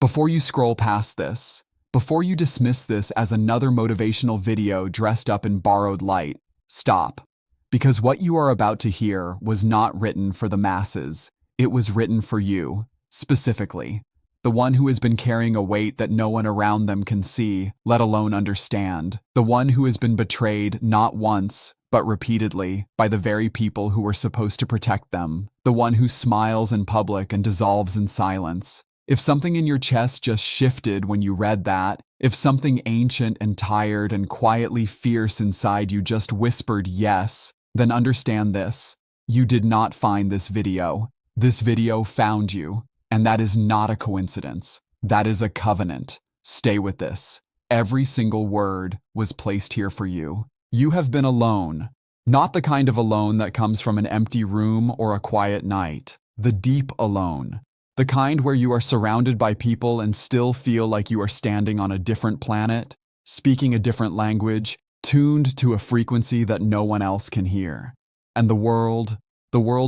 Before you scroll past this, before you dismiss this as another motivational video dressed up in borrowed light, stop. Because what you are about to hear was not written for the masses. It was written for you, specifically. The one who has been carrying a weight that no one around them can see, let alone understand. The one who has been betrayed not once, but repeatedly, by the very people who were supposed to protect them. The one who smiles in public and dissolves in silence. If something in your chest just shifted when you read that, if something ancient and tired and quietly fierce inside you just whispered yes, then understand this. You did not find this video. This video found you. And that is not a coincidence. That is a covenant. Stay with this. Every single word was placed here for you. You have been alone. Not the kind of alone that comes from an empty room or a quiet night. The deep alone. The kind where you are surrounded by people and still feel like you are standing on a different planet, speaking a different language, tuned to a frequency that no one else can hear. And the world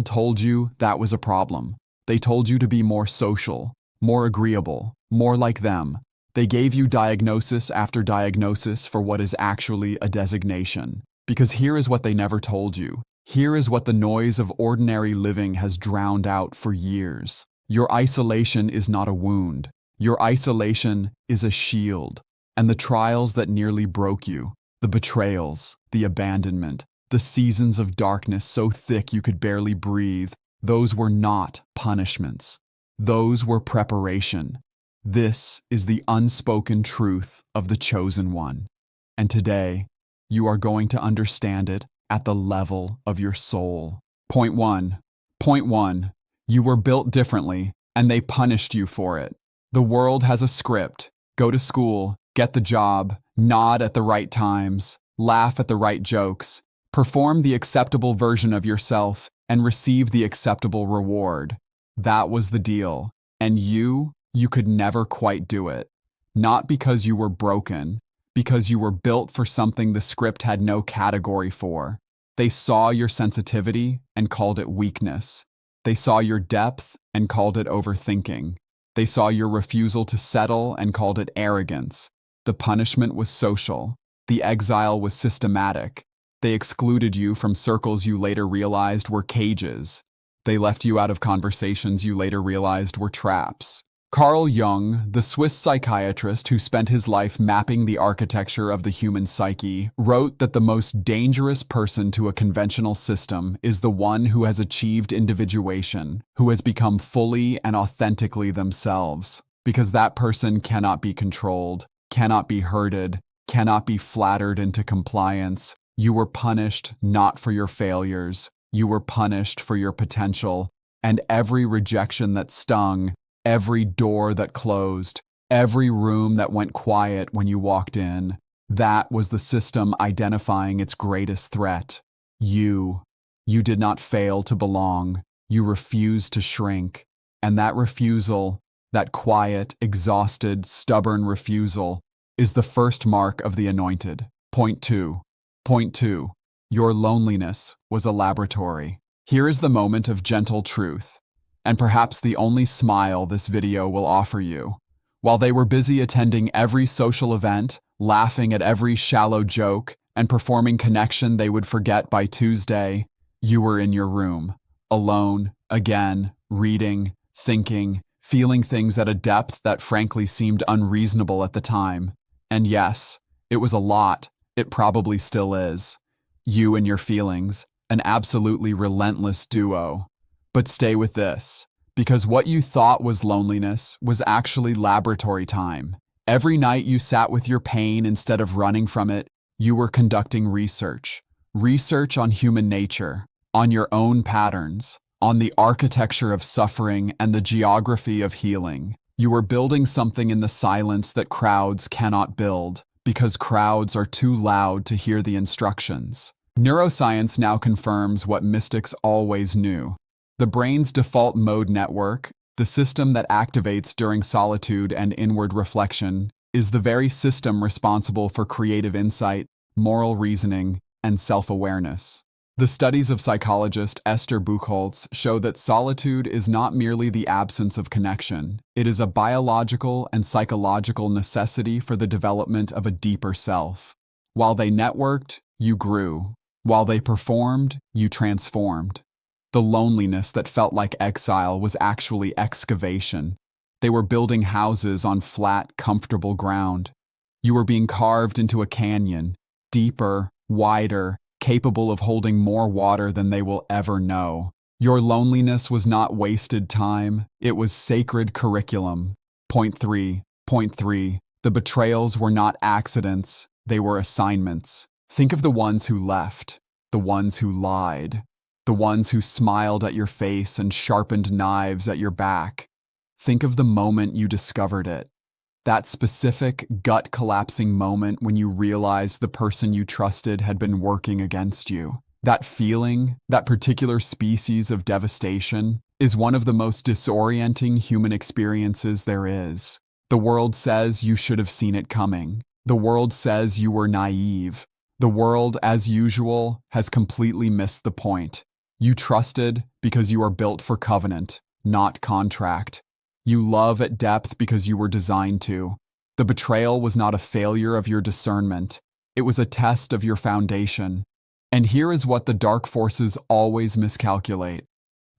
told you that was a problem. They told you to be more social, more agreeable, more like them. They gave you diagnosis after diagnosis for what is actually a designation. Because here is what they never told you. Here is what the noise of ordinary living has drowned out for years. Your isolation is not a wound. Your isolation is a shield. And the trials that nearly broke you, the betrayals, the abandonment, the seasons of darkness so thick you could barely breathe, those were not punishments. Those were preparation. This is the unspoken truth of the chosen one. And today, you are going to understand it at the level of your soul. Point one. You were built differently, and they punished you for it. The world has a script. Go to school, get the job, nod at the right times, laugh at the right jokes, perform the acceptable version of yourself, and receive the acceptable reward. That was the deal. And you could never quite do it. Not because you were broken, because you were built for something the script had no category for. They saw your sensitivity and called it weakness. They saw your depth and called it overthinking. They saw your refusal to settle and called it arrogance. The punishment was social. The exile was systematic. They excluded you from circles you later realized were cages. They left you out of conversations you later realized were traps. Carl Jung, the Swiss psychiatrist who spent his life mapping the architecture of the human psyche, wrote that the most dangerous person to a conventional system is the one who has achieved individuation, who has become fully and authentically themselves, because that person cannot be controlled, cannot be herded, cannot be flattered into compliance. You were punished not for your failures. You were punished for your potential. And every rejection that stung, every door that closed, every room that went quiet when you walked in, that was the system identifying its greatest threat. You. You did not fail to belong. You refused to shrink. And that refusal, that quiet, exhausted, stubborn refusal, is the first mark of the anointed. Point two. Your loneliness was a laboratory. Here is the moment of gentle truth, and perhaps the only smile this video will offer you. While they were busy attending every social event, laughing at every shallow joke, and performing connection they would forget by Tuesday, you were in your room, alone, again, reading, thinking, feeling things at a depth that frankly seemed unreasonable at the time. And yes, it was a lot. It probably still is. You and your feelings, an absolutely relentless duo. But stay with this, because what you thought was loneliness was actually laboratory time. Every night you sat with your pain instead of running from it, you were conducting research. Research on human nature, on your own patterns, on the architecture of suffering and the geography of healing. You were building something in the silence that crowds cannot build, because crowds are too loud to hear the instructions. Neuroscience now confirms what mystics always knew. The brain's default mode network, the system that activates during solitude and inward reflection, is the very system responsible for creative insight, moral reasoning, and self-awareness. The studies of psychologist Esther Buchholz show that solitude is not merely the absence of connection, it is a biological and psychological necessity for the development of a deeper self. While they networked, you grew. While they performed, you transformed. The loneliness that felt like exile was actually excavation. They were building houses on flat, comfortable ground. You were being carved into a canyon, deeper, wider, capable of holding more water than they will ever know. Your loneliness was not wasted time, it was sacred curriculum. Point 3. The betrayals were not accidents, they were assignments. Think of the ones who left, the ones who lied, the ones who smiled at your face and sharpened knives at your back. Think of the moment you discovered it. That specific, gut-collapsing moment when you realized the person you trusted had been working against you. That feeling, that particular species of devastation, is one of the most disorienting human experiences there is. The world says you should have seen it coming. The world says you were naive. The world, as usual, has completely missed the point. You trusted because you are built for covenant, not contract. You love at depth because you were designed to. The betrayal was not a failure of your discernment. It was a test of your foundation. And here is what the dark forces always miscalculate.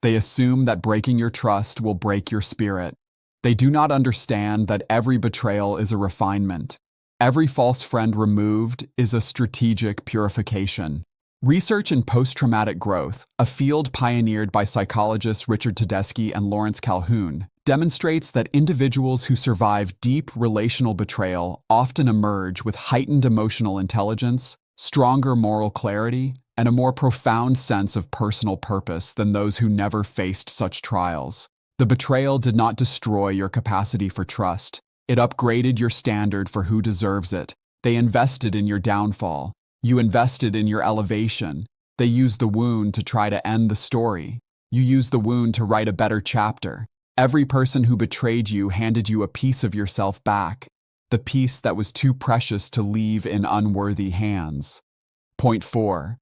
They assume that breaking your trust will break your spirit. They do not understand that every betrayal is a refinement. Every false friend removed is a strategic purification. Research in post-traumatic growth, a field pioneered by psychologists Richard Tedeschi and Lawrence Calhoun, demonstrates that individuals who survive deep relational betrayal often emerge with heightened emotional intelligence, stronger moral clarity, and a more profound sense of personal purpose than those who never faced such trials. The betrayal did not destroy your capacity for trust. It upgraded your standard for who deserves it. They invested in your downfall. You invested in your elevation. They used the wound to try to end the story. You used the wound to write a better chapter. Every person who betrayed you handed you a piece of yourself back, the piece that was too precious to leave in unworthy hands. Point 4.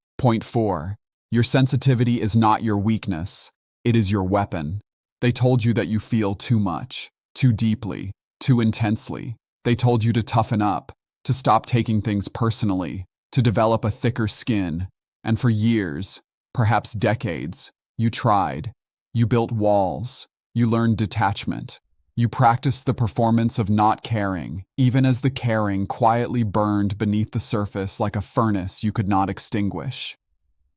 Your sensitivity is not your weakness. It is your weapon. They told you that you feel too much, too deeply, too intensely. They told you to toughen up, to stop taking things personally, to develop a thicker skin. And for years, perhaps decades, you tried. You built walls. You learned detachment. You practiced the performance of not caring, even as the caring quietly burned beneath the surface like a furnace you could not extinguish.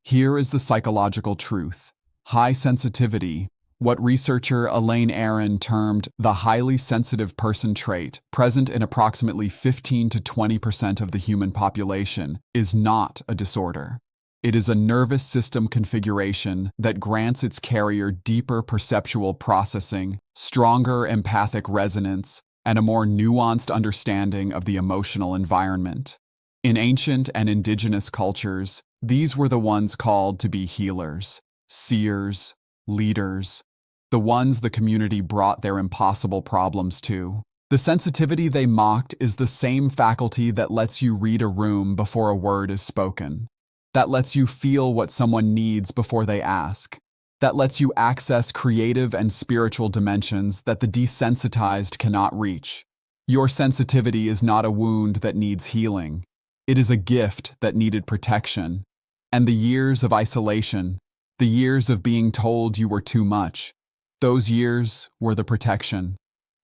Here is the psychological truth. High sensitivity, what researcher Elaine Aron termed the highly sensitive person trait, present in approximately 15 to 20% of the human population, is not a disorder. It is a nervous system configuration that grants its carrier deeper perceptual processing, stronger empathic resonance, and a more nuanced understanding of the emotional environment. In ancient and indigenous cultures, these were the ones called to be healers, seers, leaders, the ones the community brought their impossible problems to. The sensitivity they mocked is the same faculty that lets you read a room before a word is spoken. That lets you feel what someone needs before they ask. That lets you access creative and spiritual dimensions that the desensitized cannot reach. Your sensitivity is not a wound that needs healing. It is a gift that needed protection. And the years of isolation, the years of being told you were too much, those years were the protection.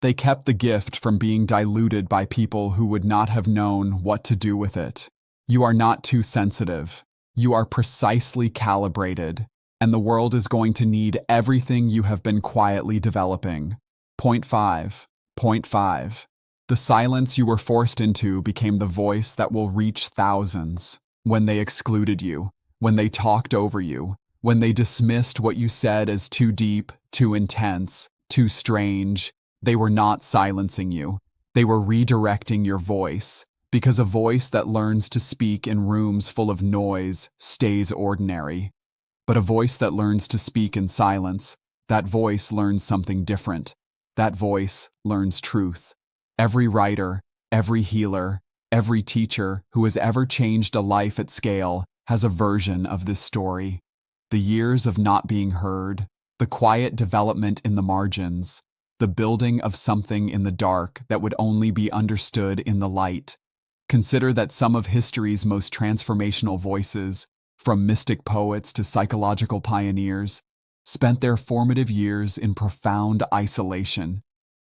They kept the gift from being diluted by people who would not have known what to do with it. You are not too sensitive. You are precisely calibrated, and the world is going to need everything you have been quietly developing. Point 5. The silence you were forced into became the voice that will reach thousands. When they excluded you, when they talked over you, when they dismissed what you said as too deep, too intense, too strange, they were not silencing you. They were redirecting your voice. Because a voice that learns to speak in rooms full of noise stays ordinary. But a voice that learns to speak in silence, that voice learns something different. That voice learns truth. Every writer, every healer, every teacher who has ever changed a life at scale has a version of this story. The years of not being heard, the quiet development in the margins, the building of something in the dark that would only be understood in the light. Consider that some of history's most transformational voices, from mystic poets to psychological pioneers, spent their formative years in profound isolation,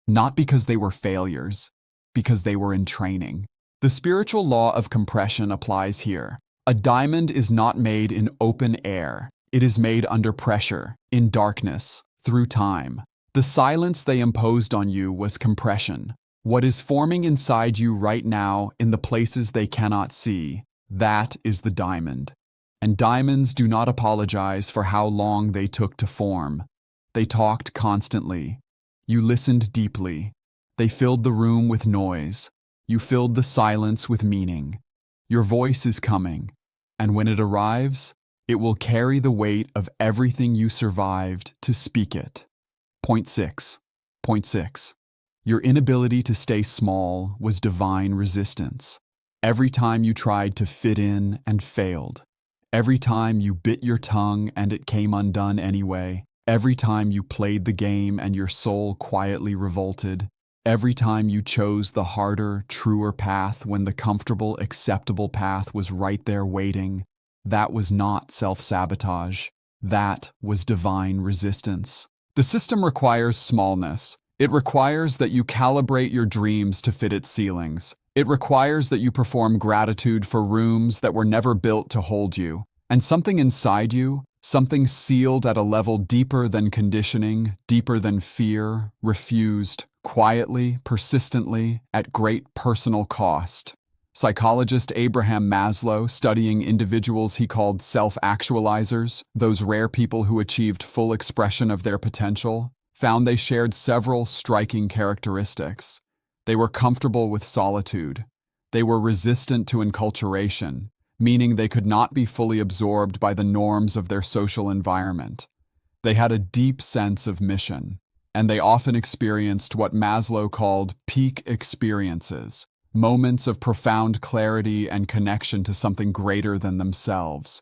not because they were failures, because they were in training. The spiritual law of compression applies here. A diamond is not made in open air. It is made under pressure, in darkness, through time. The silence they imposed on you was compression. What is forming inside you right now in the places they cannot see, that is the diamond. And diamonds do not apologize for how long they took to form. They talked constantly. You listened deeply. They filled the room with noise. You filled the silence with meaning. Your voice is coming, and when it arrives, it will carry the weight of everything you survived to speak it. Point 6. Your inability to stay small was divine resistance. Every time you tried to fit in and failed. Every time you bit your tongue and it came undone anyway. Every time you played the game and your soul quietly revolted. Every time you chose the harder, truer path when the comfortable, acceptable path was right there waiting. That was not self-sabotage. That was divine resistance. The system requires smallness. It requires that you calibrate your dreams to fit its ceilings. It requires that you perform gratitude for rooms that were never built to hold you. And something inside you, something sealed at a level deeper than conditioning, deeper than fear, refused, quietly, persistently, at great personal cost. Psychologist Abraham Maslow, studying individuals he called self-actualizers, those rare people who achieved full expression of their potential, found they shared several striking characteristics. They were comfortable with solitude. They were resistant to enculturation, meaning they could not be fully absorbed by the norms of their social environment. They had a deep sense of mission, and they often experienced what Maslow called peak experiences, moments of profound clarity and connection to something greater than themselves.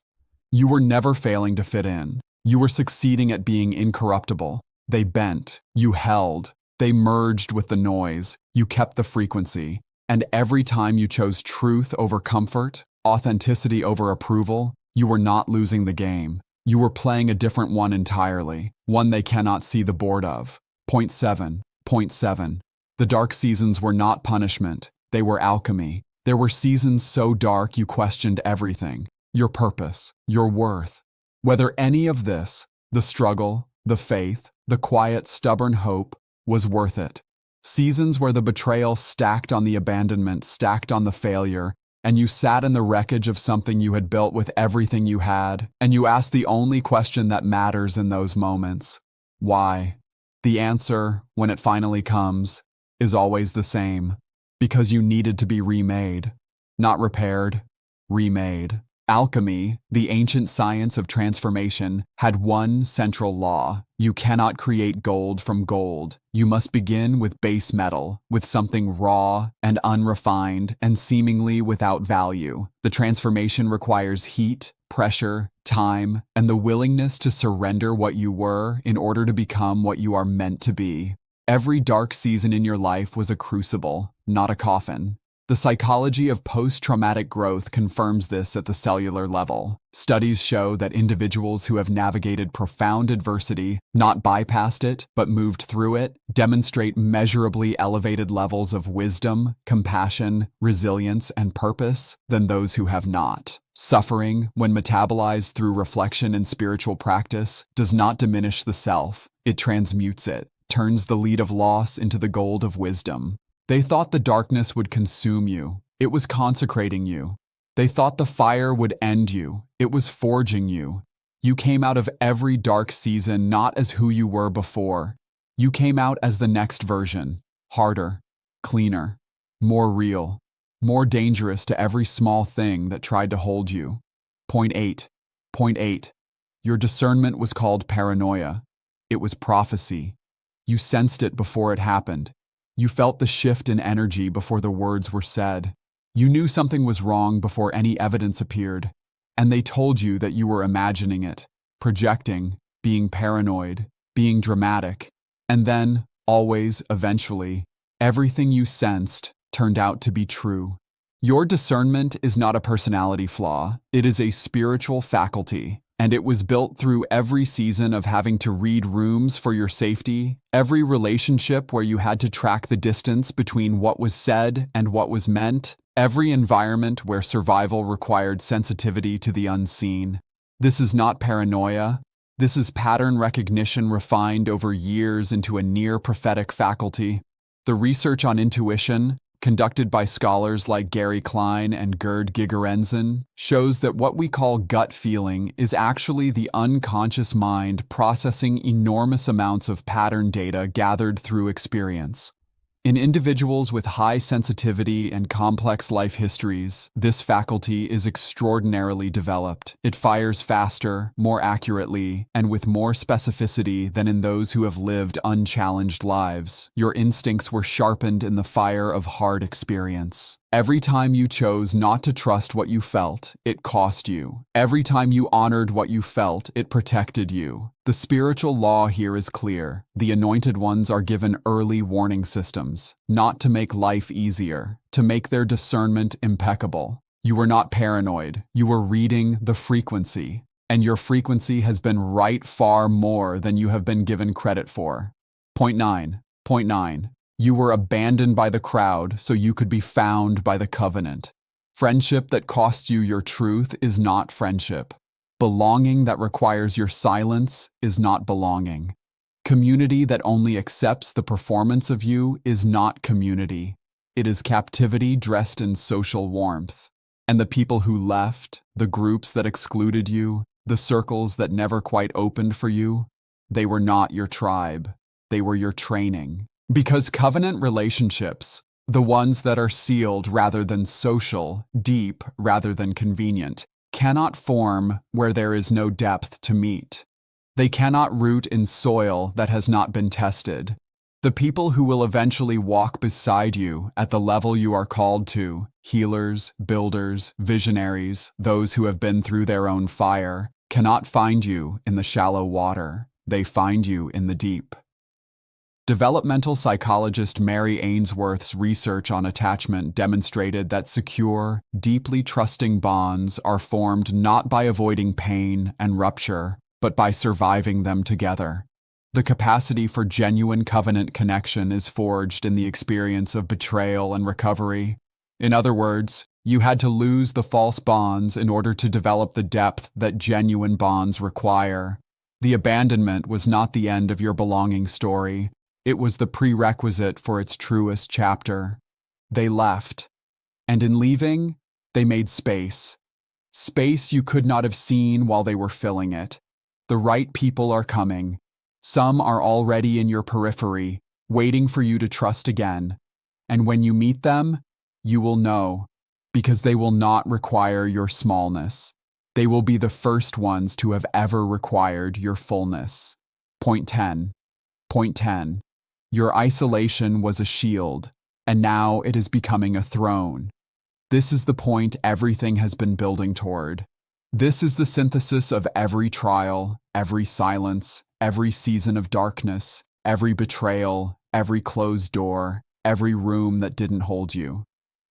You were never failing to fit in. You were succeeding at being incorruptible. They bent, you held, they merged with the noise, you kept the frequency, and every time you chose truth over comfort, authenticity over approval, you were not losing the game. You were playing a different one entirely, one they cannot see the board of. Point 7. The dark seasons were not punishment, they were alchemy. There were seasons so dark you questioned everything, your purpose, your worth. Whether any of this, the struggle, the faith, the quiet, stubborn hope, was worth it. Seasons where the betrayal stacked on the abandonment, stacked on the failure, and you sat in the wreckage of something you had built with everything you had, and you asked the only question that matters in those moments: why? The answer, when it finally comes, is always the same. Because you needed to be remade. Not repaired, remade. Alchemy, the ancient science of transformation, had one central law. You cannot create gold from gold. You must begin with base metal, with something raw and unrefined and seemingly without value. The transformation requires heat, pressure, time, and the willingness to surrender what you were in order to become what you are meant to be. Every dark season in your life was a crucible, not a coffin. The psychology of post-traumatic growth confirms this at the cellular level. Studies show that individuals who have navigated profound adversity, not bypassed it, but moved through it, demonstrate measurably elevated levels of wisdom, compassion, resilience, and purpose than those who have not. Suffering, when metabolized through reflection and spiritual practice, does not diminish the self, it transmutes it, turns the lead of loss into the gold of wisdom. They thought the darkness would consume you. It was consecrating you. They thought the fire would end you. It was forging you. You came out of every dark season not as who you were before. You came out as the next version, harder, cleaner, more real, more dangerous to every small thing that tried to hold you. Point 8. Your discernment was called paranoia. It was prophecy. You sensed it before it happened. You felt the shift in energy before the words were said. You knew something was wrong before any evidence appeared. And they told you that you were imagining it, projecting, being paranoid, being dramatic. And then, always, eventually, everything you sensed turned out to be true. Your discernment is not a personality flaw, it is a spiritual faculty, and it was built through every season of having to read rooms for your safety, every relationship where you had to track the distance between what was said and what was meant, every environment where survival required sensitivity to the unseen. This is not paranoia. This is pattern recognition refined over years into a near-prophetic faculty. The research on intuition, conducted by scholars like Gary Klein and Gerd Gigerensen, shows that what we call gut feeling is actually the unconscious mind processing enormous amounts of pattern data gathered through experience. In individuals with high sensitivity and complex life histories, this faculty is extraordinarily developed. It fires faster, more accurately, and with more specificity than in those who have lived unchallenged lives. Your instincts were sharpened in the fire of hard experience. Every time you chose not to trust what you felt, it cost you. Every time you honored what you felt, it protected you. The spiritual law here is clear. The anointed ones are given early warning systems, not to make life easier, to make their discernment impeccable. You were not paranoid. You were reading the frequency, and your frequency has been right far more than you have been given credit for. Point 9. You were abandoned by the crowd so you could be found by the covenant. Friendship that costs you your truth is not friendship. Belonging that requires your silence is not belonging. Community that only accepts the performance of you is not community. It is captivity dressed in social warmth. And the people who left, the groups that excluded you, the circles that never quite opened for you, they were not your tribe. They were your training. Because covenant relationships, the ones that are sealed rather than social, deep rather than convenient, cannot form where there is no depth to meet. They cannot root in soil that has not been tested. The people who will eventually walk beside you at the level you are called to, healers, builders, visionaries, those who have been through their own fire, cannot find you in the shallow water. They find you in the deep. Developmental psychologist Mary Ainsworth's research on attachment demonstrated that secure, deeply trusting bonds are formed not by avoiding pain and rupture, but by surviving them together. The capacity for genuine covenant connection is forged in the experience of betrayal and recovery. In other words, you had to lose the false bonds in order to develop the depth that genuine bonds require. The abandonment was not the end of your belonging story. It was the prerequisite for its truest chapter. They left, and in leaving, they made space. Space you could not have seen while they were filling it. The right people are coming. Some are already in your periphery, waiting for you to trust again. And when you meet them, you will know, because they will not require your smallness. They will be the first ones to have ever required your fullness. Point 10. Your isolation was a shield, and now it is becoming a throne. This is the point everything has been building toward. This is the synthesis of every trial, every silence, every season of darkness, every betrayal, every closed door, every room that didn't hold you.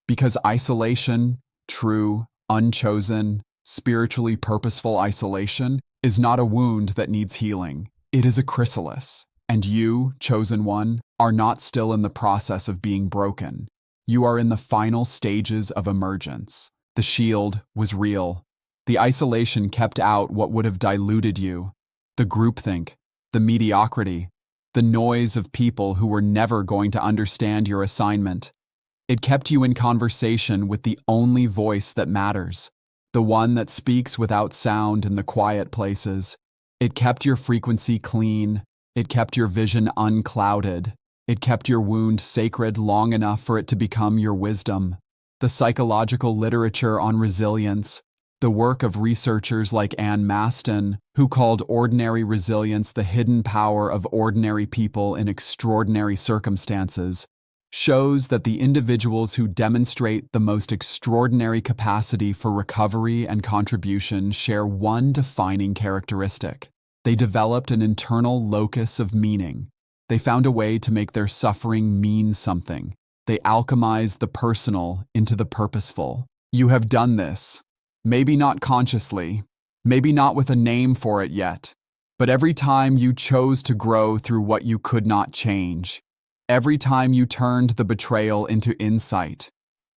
Because isolation, true, unchosen, spiritually purposeful isolation, is not a wound that needs healing. It is a chrysalis. And you, chosen one, are not still in the process of being broken. You are in the final stages of emergence. The shield was real. The isolation kept out what would have diluted you. The groupthink, the mediocrity, the noise of people who were never going to understand your assignment. It kept you in conversation with the only voice that matters, the one that speaks without sound in the quiet places. It kept your frequency clean. It kept your vision unclouded. It kept your wound sacred long enough for it to become your wisdom. The psychological literature on resilience, the work of researchers like Anne Maston, who called ordinary resilience the hidden power of ordinary people in extraordinary circumstances, shows that the individuals who demonstrate the most extraordinary capacity for recovery and contribution share one defining characteristic. They developed an internal locus of meaning. They found a way to make their suffering mean something. They alchemized the personal into the purposeful. You have done this. Maybe not consciously, maybe not with a name for it yet, but every time you chose to grow through what you could not change, every time you turned the betrayal into insight,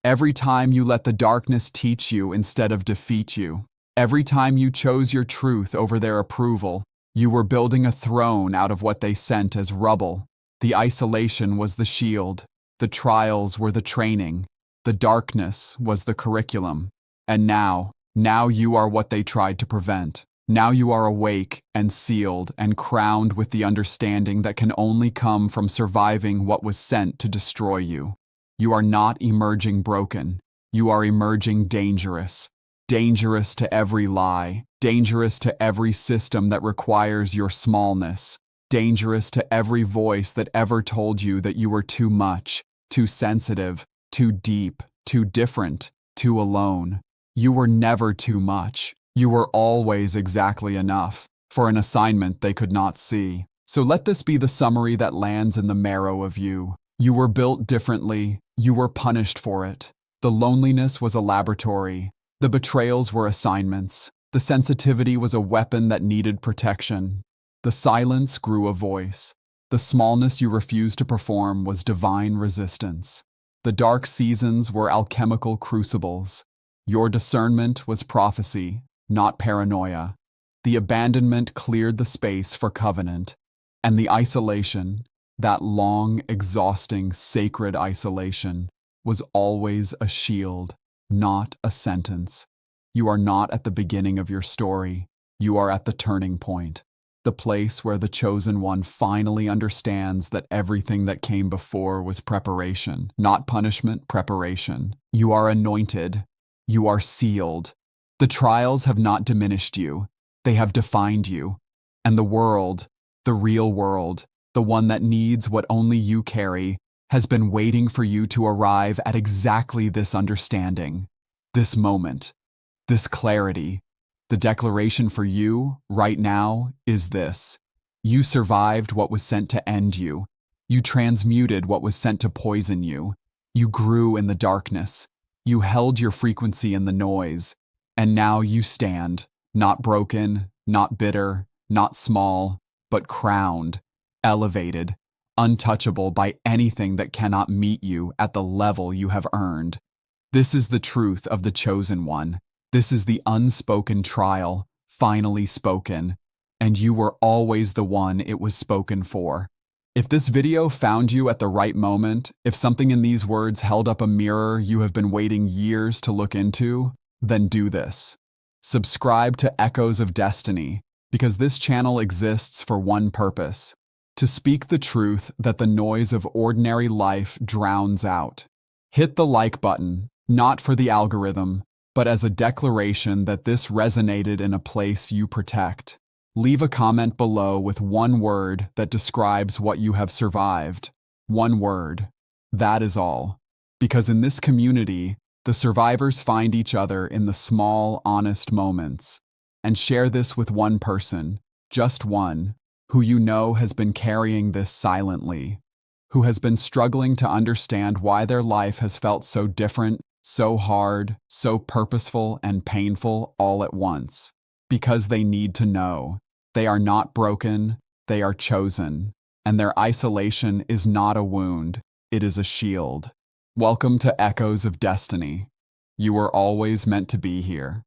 every time you let the darkness teach you instead of defeat you, every time you chose your truth over their approval, you were building a throne out of what they sent as rubble. The isolation was the shield, the trials were the training, the darkness was the curriculum. And now you are what they tried to prevent. Now you are awake and sealed and crowned with the understanding that can only come from surviving what was sent to destroy you. You are not emerging broken. You are emerging dangerous. Dangerous to every lie. Dangerous to every system that requires your smallness. Dangerous to every voice that ever told you that you were too much, too sensitive, too deep, too different, too alone. You were never too much. You were always exactly enough for an assignment they could not see. So let this be the summary that lands in the marrow of you. You were built differently. You were punished for it. The loneliness was a laboratory. The betrayals were assignments. The sensitivity was a weapon that needed protection. The silence grew a voice. The smallness you refused to perform was divine resistance. The dark seasons were alchemical crucibles. Your discernment was prophecy, not paranoia. The abandonment cleared the space for covenant. And the isolation, that long, exhausting, sacred isolation, was always a shield, not a sentence. You are not at the beginning of your story. You are at the turning point. The place where the chosen one finally understands that everything that came before was preparation, not punishment, preparation. You are anointed. You are sealed. The trials have not diminished you. They have defined you. And the world, the real world, the one that needs what only you carry, has been waiting for you to arrive at exactly this understanding, this moment, this clarity. The declaration for you, right now, is this. You survived what was sent to end you. You transmuted what was sent to poison you. You grew in the darkness. You held your frequency in the noise. And now you stand, not broken, not bitter, not small, but crowned, elevated, untouchable by anything that cannot meet you at the level you have earned. This is the truth of the chosen one. This is the unspoken trial, finally spoken, and you were always the one it was spoken for. If this video found you at the right moment, if something in these words held up a mirror you have been waiting years to look into, then do this. Subscribe to Echoes of Destiny, because this channel exists for one purpose: to speak the truth that the noise of ordinary life drowns out. Hit the like button, not for the algorithm, but as a declaration that this resonated in a place you protect. Leave a comment below with one word that describes what you have survived. One word. That is all. Because in this community, the survivors find each other in the small, honest moments. And share this with one person, just one, who you know has been carrying this silently, who has been struggling to understand why their life has felt so different, so hard, so purposeful and painful all at once. Because they need to know. They are not broken, they are chosen. And their isolation is not a wound, it is a shield. Welcome to Echoes of Destiny. You were always meant to be here.